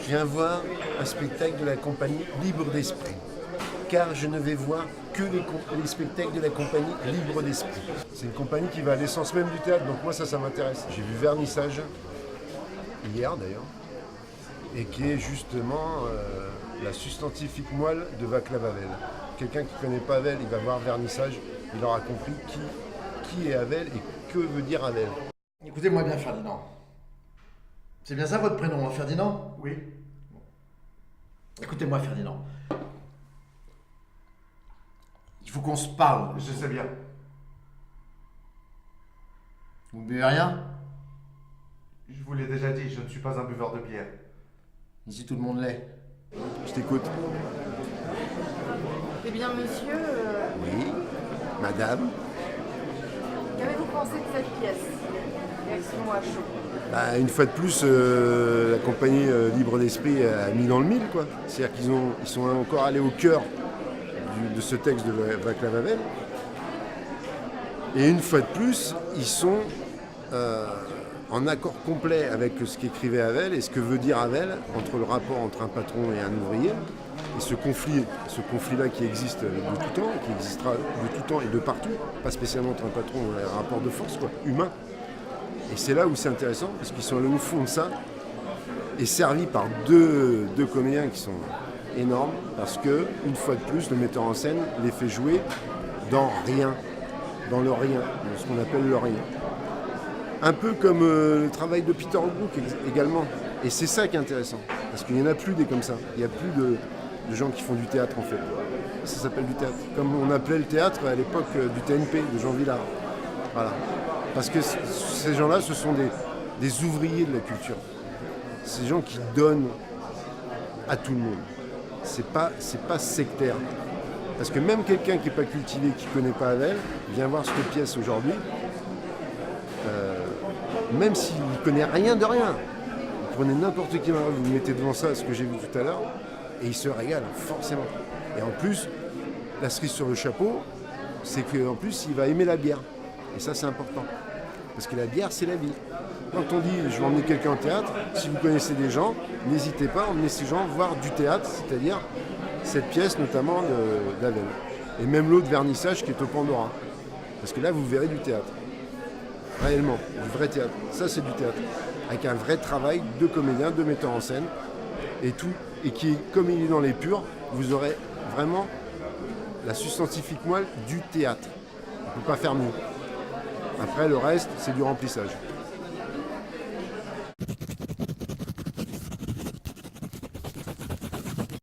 Je viens voir un spectacle de la compagnie Libre d'Esprit, car je ne vais voir que les spectacles de la compagnie Libre d'Esprit. C'est une compagnie qui va à l'essence même du théâtre, donc moi ça m'intéresse. J'ai vu Vernissage, hier d'ailleurs, et qui est justement la substantifique moelle de Václav Havel. Quelqu'un qui ne connaît pas Havel, il va voir Vernissage, il aura compris qui est Havel et que veut dire Havel. Écoutez-moi bien, Ferdinand. C'est bien ça votre prénom, hein, Ferdinand? Oui. Écoutez-moi, Ferdinand. Il faut qu'on se parle. Je sais bien. Vous ne buvez rien? Je vous l'ai déjà dit, je ne suis pas un buveur de bière. Ici, tout le monde l'est. Je t'écoute. Eh bien, monsieur, Oui, madame. qu'avez-vous pensé de cette pièce? Réaction à chaud. Une fois de plus, la compagnie Libre d'Esprit a mis dans le mille, quoi. C'est-à-dire qu'ils sont encore allés au cœur de ce texte de Václav Havel. Et une fois de plus, ils sont en accord complet avec ce qu'écrivait Havel et ce que veut dire Havel entre le rapport entre un patron et un ouvrier. Et ce conflit-là qui existe de tout temps, qui existera de tout temps et de partout, pas spécialement entre un patron et un rapport de force, quoi, humain. Et c'est là où c'est intéressant, parce qu'ils sont allés au fond de ça, et servis par deux comédiens qui sont énormes, parce que, une fois de plus, le metteur en scène les fait jouer dans rien, dans le rien, dans ce qu'on appelle le rien. Un peu comme le travail de Peter Brook également. Et c'est ça qui est intéressant, parce qu'il n'y en a plus des comme ça. Il n'y a plus de gens qui font du théâtre, en fait. Ça s'appelle du théâtre. Comme on appelait le théâtre à l'époque du TNP, de Jean Vilar. Voilà. Parce que ces gens-là, ce sont des ouvriers de la culture. Ces gens qui donnent à tout le monde. C'est pas sectaire. Parce que même quelqu'un qui n'est pas cultivé, qui ne connaît pas Havel, vient voir cette pièce aujourd'hui, même s'il ne connaît rien de rien. Vous prenez n'importe qui, vous mettez devant ça, ce que j'ai vu tout à l'heure, et il se régale, forcément. Et en plus, la cerise sur le chapeau, c'est qu'en plus, il va aimer la bière. Et ça, c'est important. Parce que la bière, c'est la vie. Quand on dit « je vais emmener quelqu'un au théâtre », si vous connaissez des gens, n'hésitez pas à emmener ces gens voir du théâtre, c'est-à-dire cette pièce notamment d'Havel. Et même l'autre Vernissage qui est au Pandora. Parce que là, vous verrez du théâtre. Réellement, du vrai théâtre. Ça, c'est du théâtre. Avec un vrai travail de comédien, de metteur en scène, et tout. Et qui, comme il est dans les purs, vous aurez vraiment la substantifique moelle du théâtre. On ne peut pas faire mieux. Après, le reste, c'est du remplissage.